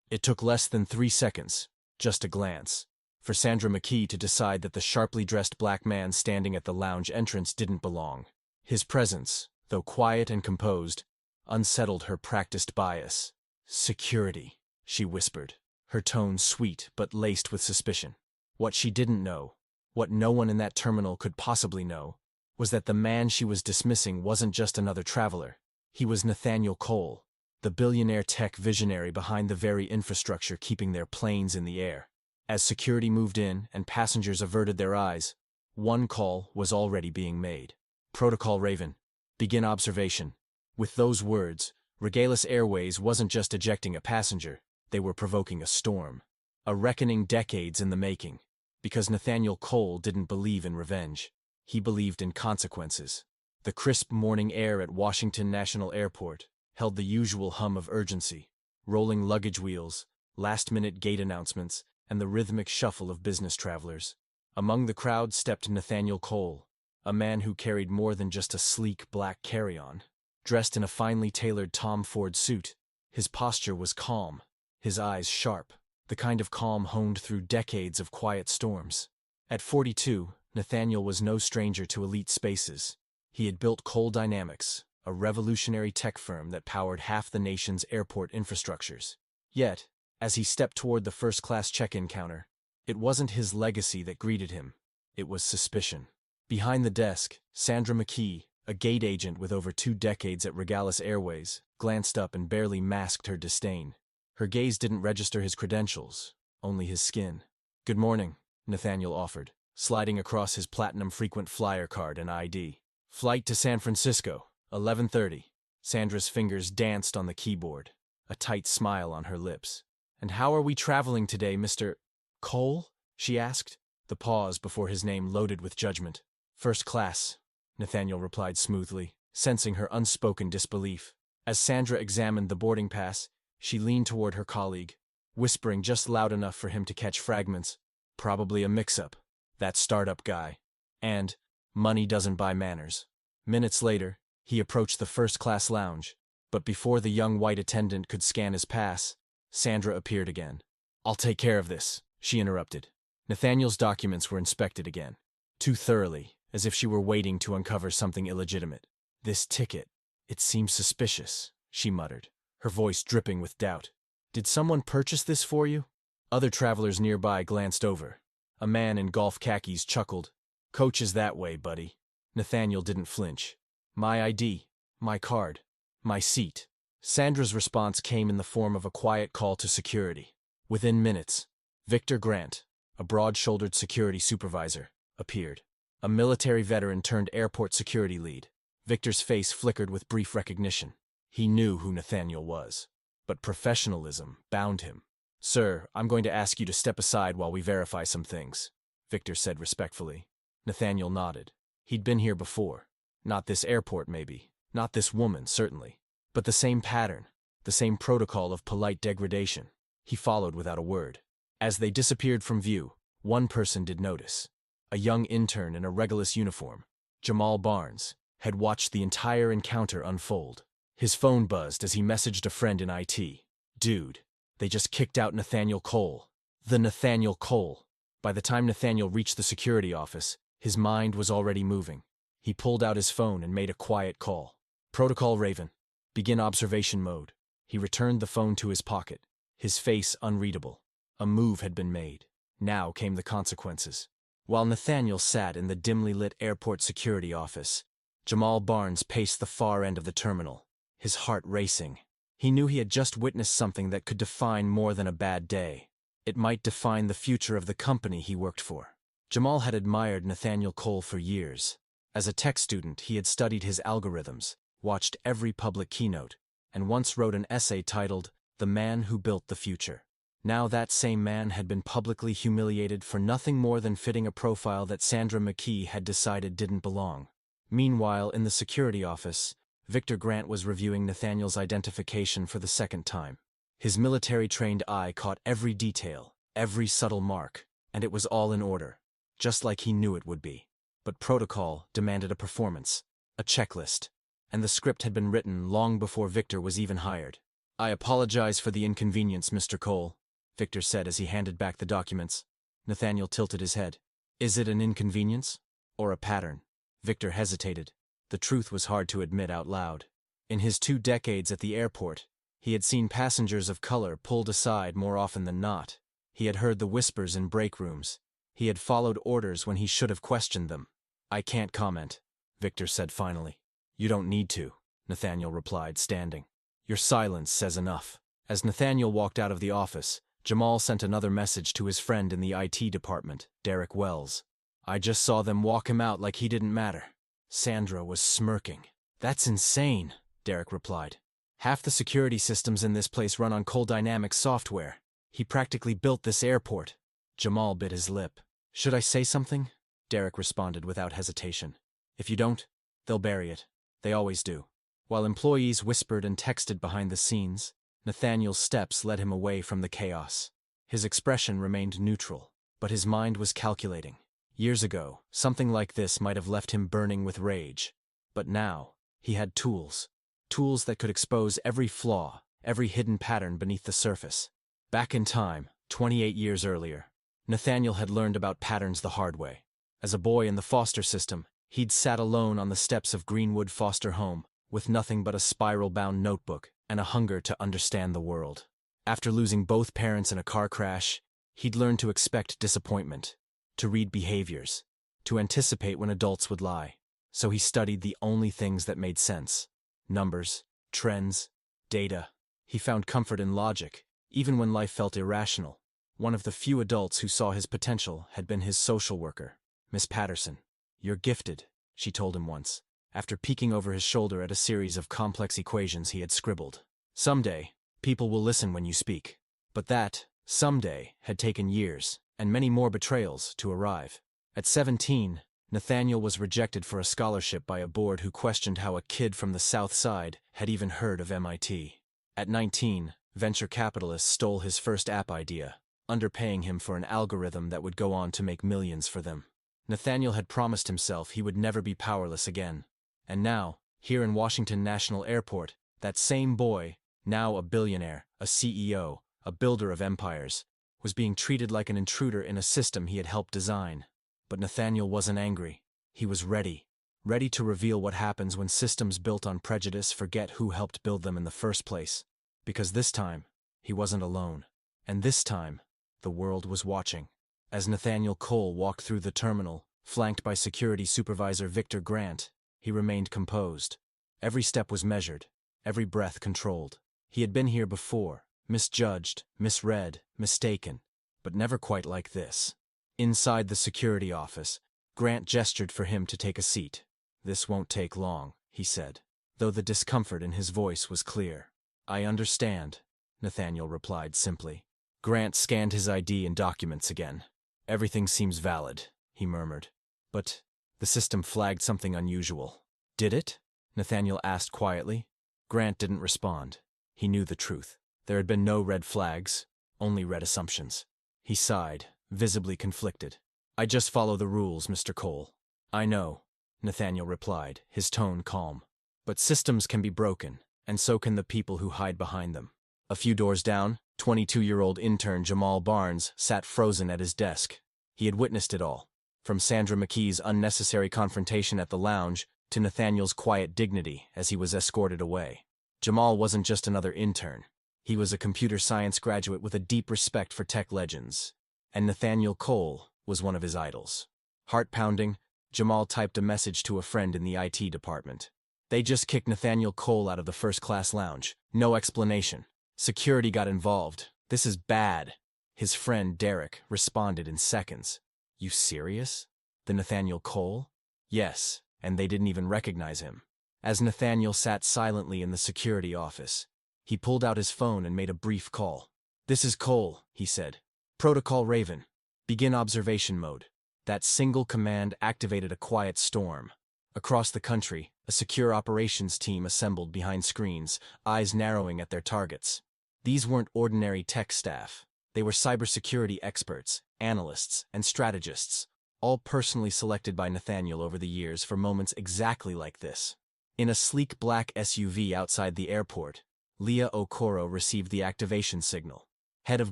It took less than 3 seconds, just a glance, for Sandra McKee to decide that the sharply dressed black man standing at the lounge entrance didn't belong. His presence, though quiet and composed, unsettled her practiced bias. "Security," she whispered, her tone sweet but laced with suspicion. What she didn't know, what no one in that terminal could possibly know, was that the man she was dismissing wasn't just another traveler. He was Nathaniel Cole, the billionaire tech visionary behind the very infrastructure keeping their planes in the air. As security moved in and passengers averted their eyes, one call was already being made. "Protocol Raven, begin observation." With those words, Regalis Airways wasn't just ejecting a passenger, they were provoking a storm. A reckoning decades in the making, because Nathaniel Cole didn't believe in revenge. He believed in consequences. The crisp morning air at Washington National Airport held the usual hum of urgency, rolling luggage wheels, last-minute gate announcements, and the rhythmic shuffle of business travelers. Among the crowd stepped Nathaniel Cole, a man who carried more than just a sleek black carry-on. Dressed in a finely tailored Tom Ford suit, his posture was calm, his eyes sharp, the kind of calm honed through decades of quiet storms. At 42, Nathaniel was no stranger to elite spaces. He had built Cole Dynamics, a revolutionary tech firm that powered half the nation's airport infrastructures. Yet, as he stepped toward the first-class check-in counter, it wasn't his legacy that greeted him, it was suspicion. Behind the desk, Sandra McKee, a gate agent with over 2 decades at Regalis Airways, glanced up and barely masked her disdain. Her gaze didn't register his credentials, only his skin. "Good morning," Nathaniel offered, sliding across his platinum frequent flyer card and ID. "Flight to San Francisco, 11:30. Sandra's fingers danced on the keyboard, a tight smile on her lips. "And how are we traveling today, Mr. Cole?" she asked, the pause before his name loaded with judgment. "First class," Nathaniel replied smoothly, sensing her unspoken disbelief. As Sandra examined the boarding pass, she leaned toward her colleague, whispering just loud enough for him to catch fragments. "Probably a mix-up. That startup guy. And money doesn't buy manners." Minutes later, he approached the first-class lounge, but before the young white attendant could scan his pass, Sandra appeared again. "I'll take care of this," she interrupted. Nathaniel's documents were inspected again, too thoroughly, as if she were waiting to uncover something illegitimate. "This ticket, it seems suspicious," she muttered, her voice dripping with doubt. "Did someone purchase this for you?" Other travelers nearby glanced over. A man in golf khakis chuckled. "Coach is that way, buddy." Nathaniel didn't flinch. "My ID, my card, my seat." Sandra's response came in the form of a quiet call to security. Within minutes, Victor Grant, a broad-shouldered security supervisor, appeared. A military veteran turned airport security lead. Victor's face flickered with brief recognition. He knew who Nathaniel was, but professionalism bound him. "Sir, I'm going to ask you to step aside while we verify some things," Victor said respectfully. Nathaniel nodded. He'd been here before. Not this airport, maybe. Not this woman, certainly. But the same pattern, the same protocol of polite degradation. He followed without a word. As they disappeared from view, one person did notice. A young intern in a Regalis uniform, Jamal Barnes, had watched the entire encounter unfold. His phone buzzed as he messaged a friend in IT. "Dude, they just kicked out Nathaniel Cole." The Nathaniel Cole. By the time Nathaniel reached the security office, his mind was already moving. He pulled out his phone and made a quiet call. "Protocol Raven, begin observation mode." He returned the phone to his pocket, his face unreadable. A move had been made. Now came the consequences. While Nathaniel sat in the dimly lit airport security office, Jamal Barnes paced the far end of the terminal, his heart racing. He knew he had just witnessed something that could define more than a bad day. It might define the future of the company he worked for. Jamal had admired Nathaniel Cole for years. As a tech student, he had studied his algorithms, watched every public keynote, and once wrote an essay titled, "The Man Who Built the Future." Now that same man had been publicly humiliated for nothing more than fitting a profile that Sandra McKee had decided didn't belong. Meanwhile, in the security office, Victor Grant was reviewing Nathaniel's identification for the second time. His military-trained eye caught every detail, every subtle mark, and it was all in order, just like he knew it would be. But protocol demanded a performance, a checklist, and the script had been written long before Victor was even hired. I apologize for the inconvenience, Mr. Cole, Victor said as he handed back the documents. Nathaniel tilted his head. Is it an inconvenience? Or a pattern? Victor hesitated. The truth was hard to admit out loud. In his 2 decades at the airport, he had seen passengers of color pulled aside more often than not. He had heard the whispers in break rooms. He had followed orders when he should have questioned them. I can't comment, Victor said finally. You don't need to, Nathaniel replied, standing. Your silence says enough. As Nathaniel walked out of the office, Jamal sent another message to his friend in the IT department, Derek Wells. I just saw them walk him out like he didn't matter. Sandra was smirking. That's insane, Derek replied. Half the security systems in this place run on Cole Dynamics software. He practically built this airport. Jamal bit his lip. Should I say something? Derek responded without hesitation. If you don't, they'll bury it. They always do. While employees whispered and texted behind the scenes, Nathaniel's steps led him away from the chaos. His expression remained neutral, but his mind was calculating. Years ago, something like this might have left him burning with rage. But now, he had tools. Tools that could expose every flaw, every hidden pattern beneath the surface. Back in time, 28 years earlier, Nathaniel had learned about patterns the hard way. As a boy in the foster system, he'd sat alone on the steps of Greenwood Foster Home, with nothing but a spiral-bound notebook and a hunger to understand the world. After losing both parents in a car crash, he'd learned to expect disappointment, to read behaviors, to anticipate when adults would lie. So he studied the only things that made sense. Numbers, trends, data. He found comfort in logic, even when life felt irrational. One of the few adults who saw his potential had been his social worker, Miss Patterson. You're gifted, she told him once, after peeking over his shoulder at a series of complex equations he had scribbled. Someday, people will listen when you speak. But that, someday, had taken years, and many more betrayals, to arrive. At 17, Nathaniel was rejected for a scholarship by a board who questioned how a kid from the South Side had even heard of MIT. At 19, venture capitalists stole his first app idea, underpaying him for an algorithm that would go on to make millions for them. Nathaniel had promised himself he would never be powerless again. And now, here in Washington National Airport, that same boy, now a billionaire, a CEO, a builder of empires, was being treated like an intruder in a system he had helped design. But Nathaniel wasn't angry. He was ready to reveal what happens when systems built on prejudice forget who helped build them in the first place. Because this time, he wasn't alone. And this time, the world was watching. As Nathaniel Cole walked through the terminal, flanked by security supervisor Victor Grant, he remained composed. Every step was measured, every breath controlled. He had been here before, misjudged, misread, mistaken, but never quite like this. Inside the security office, Grant gestured for him to take a seat. This won't take long, he said, though the discomfort in his voice was clear. I understand, Nathaniel replied simply. Grant scanned his ID and documents again. Everything seems valid, he murmured. But the system flagged something unusual. Did it? Nathaniel asked quietly. Grant didn't respond. He knew the truth. There had been no red flags, only red assumptions. He sighed, visibly conflicted. I just follow the rules, Mr. Cole. I know, Nathaniel replied, his tone calm. But systems can be broken, and so can the people who hide behind them. A few doors down, 22-year-old intern Jamal Barnes sat frozen at his desk. He had witnessed it all, from Sandra McKee's unnecessary confrontation at the lounge to Nathaniel's quiet dignity as he was escorted away. Jamal wasn't just another intern. He was a computer science graduate with a deep respect for tech legends. And Nathaniel Cole was one of his idols. Heart-pounding, Jamal typed a message to a friend in the IT department. They just kicked Nathaniel Cole out of the first-class lounge. No explanation. Security got involved. This is bad. His friend, Derek, responded in seconds. You serious? The Nathaniel Cole? Yes, and they didn't even recognize him. As Nathaniel sat silently in the security office, he pulled out his phone and made a brief call. This is Cole, he said. Protocol Raven. Begin observation mode. That single command activated a quiet storm. Across the country, a secure operations team assembled behind screens, eyes narrowing at their targets. These weren't ordinary tech staff. They were cybersecurity experts, analysts, and strategists, all personally selected by Nathaniel over the years for moments exactly like this. In a sleek black SUV outside the airport, Leah Okoro received the activation signal. Head of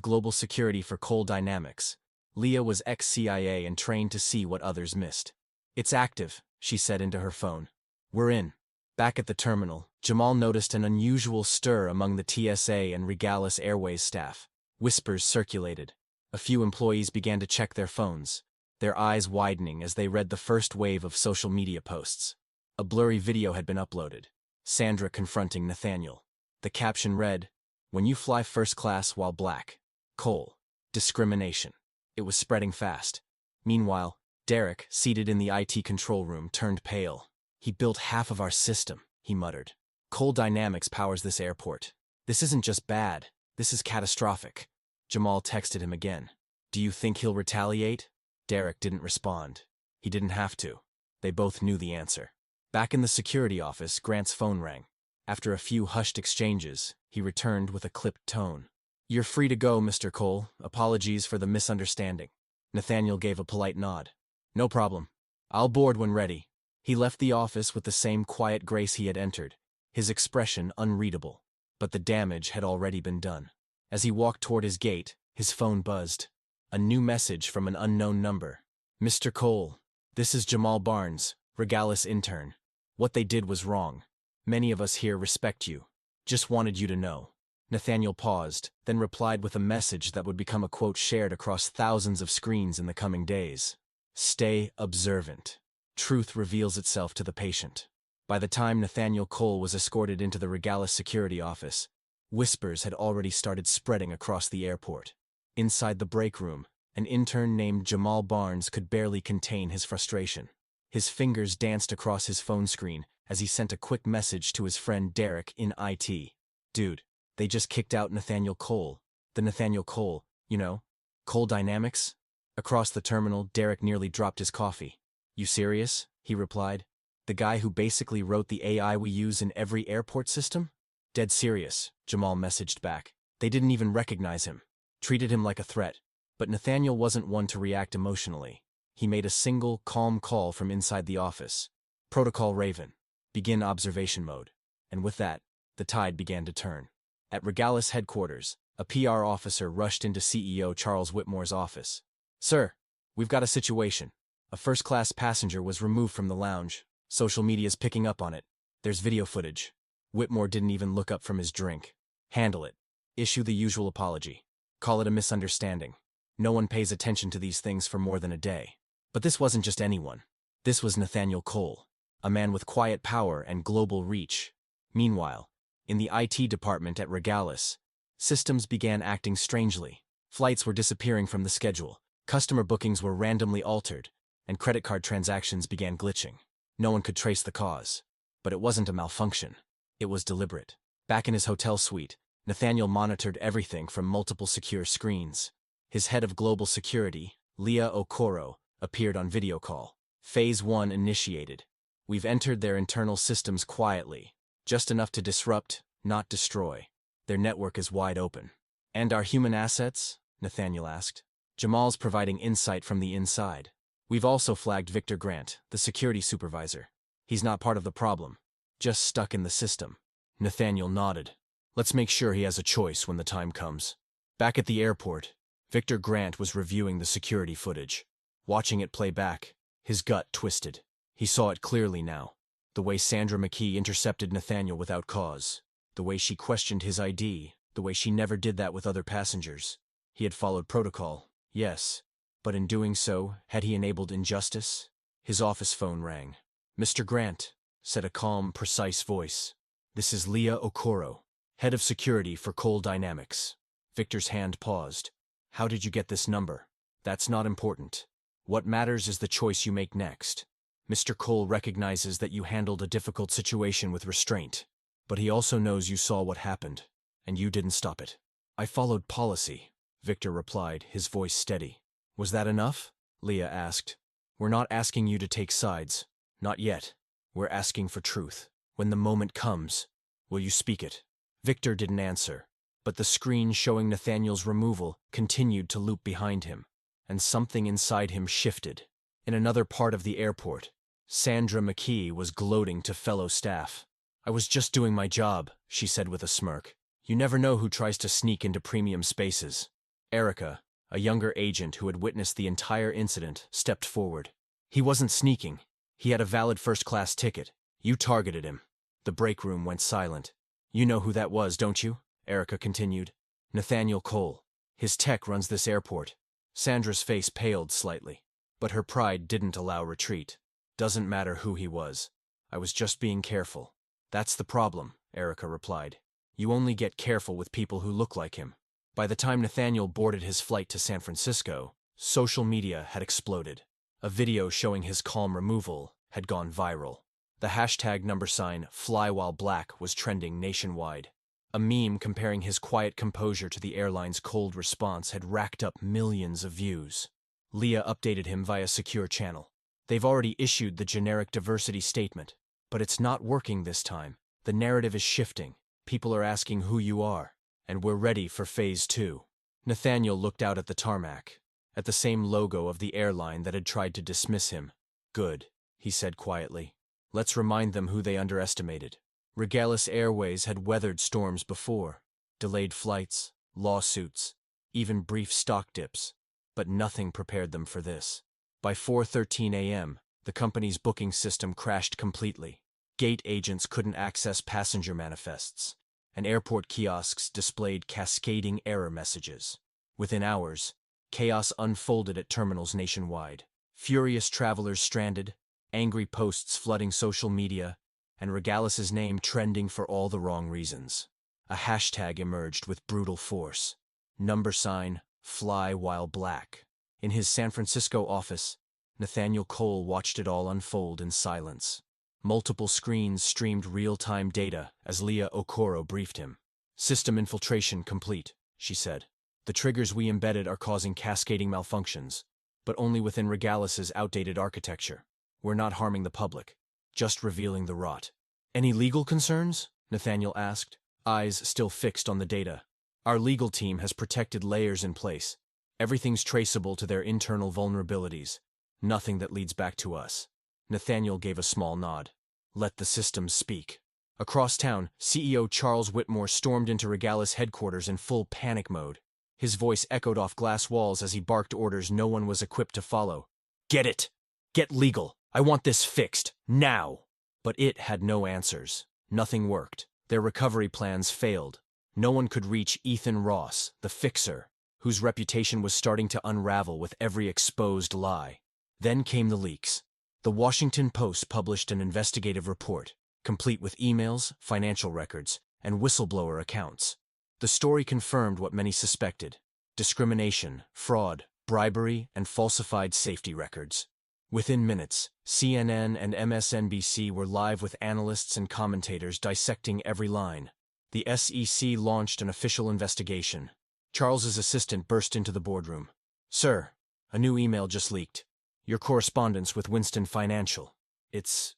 Global Security for Cole Dynamics, Leah was ex-CIA and trained to see what others missed. "It's active," she said into her phone. "We're in." Back at the terminal, Jamal noticed an unusual stir among the TSA and Regalis Airways staff. Whispers circulated. A few employees began to check their phones, their eyes widening as they read the first wave of social media posts. A blurry video had been uploaded. Sandra confronting Nathaniel. The caption read, "When you fly first class while black. Cole. Discrimination." It was spreading fast. Meanwhile, Derek, seated in the IT control room, turned pale. "He built half of our system," he muttered. "Cole Dynamics powers this airport. This isn't just bad, this is catastrophic." Jamal texted him again. "Do you think he'll retaliate?" Derek didn't respond. He didn't have to. They both knew the answer. Back in the security office, Grant's phone rang. After a few hushed exchanges, he returned with a clipped tone. "You're free to go, Mr. Cole. Apologies for the misunderstanding." Nathaniel gave a polite nod. "No problem. I'll board when ready." He left the office with the same quiet grace he had entered, his expression unreadable. But the damage had already been done. As he walked toward his gate, his phone buzzed. A new message from an unknown number. "Mr. Cole, this is Jamal Barnes, Regalis intern. What they did was wrong. Many of us here respect you. Just wanted you to know." Nathaniel paused, then replied with a message that would become a quote shared across thousands of screens in the coming days. "Stay observant. Truth reveals itself to the patient." By the time Nathaniel Cole was escorted into the Regalis security office, whispers had already started spreading across the airport. Inside the break room, an intern named Jamal Barnes could barely contain his frustration. His fingers danced across his phone screen as he sent a quick message to his friend Derek in IT. "Dude, they just kicked out Nathaniel Cole. The Nathaniel Cole, you know? Cole Dynamics?" Across the terminal, Derek nearly dropped his coffee. "You serious?" he replied. "The guy who basically wrote the AI we use in every airport system?" "Dead serious," Jamal messaged back. "They didn't even recognize him. Treated him like a threat." But Nathaniel wasn't one to react emotionally. He made a single, calm call from inside the office. "Protocol Raven. Begin observation mode." And with that, the tide began to turn. At Regalis headquarters, a PR officer rushed into CEO Charles Whitmore's office. "Sir, we've got a situation. A first-class passenger was removed from the lounge. Social media's picking up on it. There's video footage." Whitmore didn't even look up from his drink. "Handle it. Issue the usual apology. Call it a misunderstanding. No one pays attention to these things for more than a day." But this wasn't just anyone. This was Nathaniel Cole, a man with quiet power and global reach. Meanwhile, in the IT department at Regalis, systems began acting strangely. Flights were disappearing from the schedule, customer bookings were randomly altered, and credit card transactions began glitching. No one could trace the cause. But it wasn't a malfunction. It was deliberate. Back in his hotel suite, Nathaniel monitored everything from multiple secure screens. His head of global security, Leah Okoro, appeared on video call. Phase 1 initiated. "We've entered their internal systems quietly, just enough to disrupt, not destroy. Their network is wide open." "And our human assets?" Nathaniel asked. "Jamal's providing insight from the inside. We've also flagged Victor Grant, the security supervisor. He's not part of the problem, just stuck in the system." Nathaniel nodded. "Let's make sure he has a choice when the time comes." Back at the airport, Victor Grant was reviewing the security footage. Watching it play back, his gut twisted. He saw it clearly now. The way Sandra McKee intercepted Nathaniel without cause. The way she questioned his ID. The way she never did that with other passengers. He had followed protocol, yes. But in doing so, had he enabled injustice? His office phone rang. "Mr. Grant," said a calm, precise voice. "This is Leah Okoro, head of security for Cole Dynamics." Victor's hand paused. "How did you get this number?" "That's not important. What matters is the choice you make next. Mr. Cole recognizes that you handled a difficult situation with restraint, but he also knows you saw what happened, and you didn't stop it." "I followed policy," Victor replied, his voice steady. "Was that enough?" Leah asked. "We're not asking you to take sides. Not yet. We're asking for truth. When the moment comes, will you speak it?" Victor didn't answer, but the screen showing Nathaniel's removal continued to loop behind him, and something inside him shifted. In another part of the airport, Sandra McKee was gloating to fellow staff. I was just doing my job, she said with a smirk. You never know who tries to sneak into premium spaces. Erica, a younger agent who had witnessed the entire incident, stepped forward. He wasn't sneaking. He had a valid first-class ticket. You targeted him. The break room went silent. You know who that was, don't you? Erica continued. Nathaniel Cole. His tech runs this airport. Sandra's face paled slightly, but her pride didn't allow retreat. Doesn't matter who he was. I was just being careful. That's the problem, Erica replied. You only get careful with people who look like him. By the time Nathaniel boarded his flight to San Francisco, social media had exploded. A video showing his calm removal had gone viral. The hashtag #FlyWhileBlack was trending nationwide. A meme comparing his quiet composure to the airline's cold response had racked up millions of views. Leah updated him via secure channel. They've already issued the generic diversity statement, but it's not working this time. The narrative is shifting. People are asking who you are, and we're ready for phase 2. Nathaniel looked out at the tarmac, at the same logo of the airline that had tried to dismiss him. Good, he said quietly. Let's remind them who they underestimated. Regalis Airways had weathered storms before, delayed flights, lawsuits, even brief stock dips, but nothing prepared them for this. By 4:13 a.m., the company's booking system crashed completely. Gate agents couldn't access passenger manifests, and airport kiosks displayed cascading error messages. Within hours, chaos unfolded at terminals nationwide. Furious travelers stranded, angry posts flooding social media, and Regalis's name trending for all the wrong reasons. A hashtag emerged with brutal force. #FlyWhileBlack. In his San Francisco office, Nathaniel Cole watched it all unfold in silence. Multiple screens streamed real-time data as Leah Okoro briefed him. System infiltration complete, she said. The triggers we embedded are causing cascading malfunctions, but only within Regalis's outdated architecture. We're not harming the public, just revealing the rot. Any legal concerns? Nathaniel asked, eyes still fixed on the data. Our legal team has protected layers in place. Everything's traceable to their internal vulnerabilities. Nothing that leads back to us. Nathaniel gave a small nod. Let the systems speak. Across town, CEO Charles Whitmore stormed into Regalis headquarters in full panic mode. His voice echoed off glass walls as he barked orders no one was equipped to follow. Get it! Get legal! I want this fixed, now! But it had no answers. Nothing worked. Their recovery plans failed. No one could reach Ethan Ross, the fixer, whose reputation was starting to unravel with every exposed lie. Then came the leaks. The Washington Post published an investigative report, complete with emails, financial records, and whistleblower accounts. The story confirmed what many suspected: discrimination, fraud, bribery, and falsified safety records. Within minutes, CNN and MSNBC were live with analysts and commentators dissecting every line. The SEC launched an official investigation. Charles's assistant burst into the boardroom. Sir, a new email just leaked. Your correspondence with Winston Financial. It's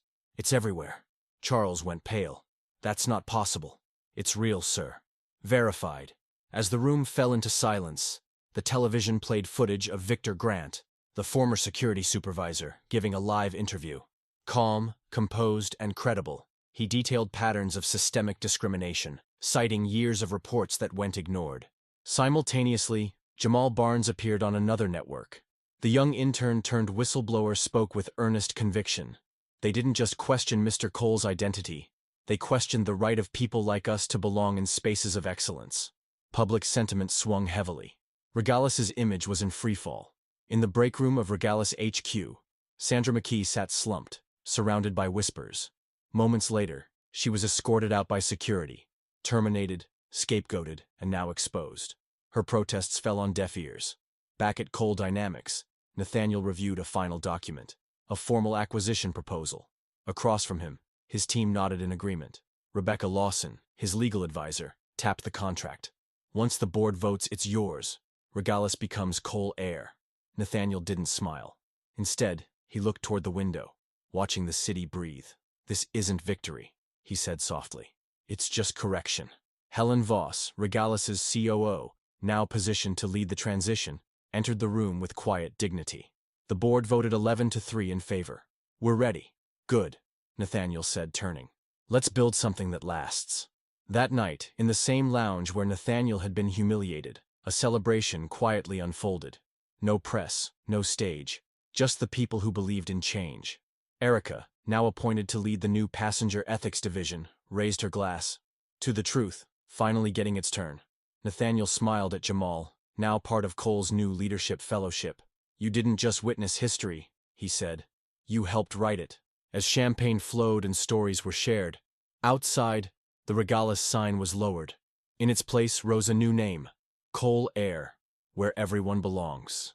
everywhere. Charles went pale. That's not possible. It's real, sir. Verified. As the room fell into silence, the television played footage of Victor Grant, the former security supervisor, giving a live interview. Calm, composed, and credible, he detailed patterns of systemic discrimination, citing years of reports that went ignored. Simultaneously, Jamal Barnes appeared on another network. The young intern turned whistleblower spoke with earnest conviction. They didn't just question Mr. Cole's identity. They questioned the right of people like us to belong in spaces of excellence. Public sentiment swung heavily. Regalis's image was in freefall. In the break room of Regalis HQ, Sandra McKee sat slumped, surrounded by whispers. Moments later, she was escorted out by security, terminated, scapegoated, and now exposed. Her protests fell on deaf ears. Back at Cole Dynamics, Nathaniel reviewed a final document, a formal acquisition proposal. Across from him, his team nodded in agreement. Rebecca Lawson, his legal advisor, tapped the contract. Once the board votes it's yours, Regalis becomes Cole Air. Nathaniel didn't smile. Instead, he looked toward the window, watching the city breathe. This isn't victory, he said softly. It's just correction. Helen Voss, Regalis's COO, now positioned to lead the transition, entered the room with quiet dignity. The board voted 11-3 in favor. We're ready. Good, Nathaniel said, turning. Let's build something that lasts. That night, in the same lounge where Nathaniel had been humiliated, a celebration quietly unfolded. No press, no stage, just the people who believed in change. Erica, now appointed to lead the new passenger ethics division, raised her glass. To the truth, finally getting its turn. Nathaniel smiled at Jamal, now part of Cole's new leadership fellowship. You didn't just witness history, he said. You helped write it. As champagne flowed and stories were shared, outside, the regalis sign was lowered. In its place rose a new name, Cole Air, where everyone belongs.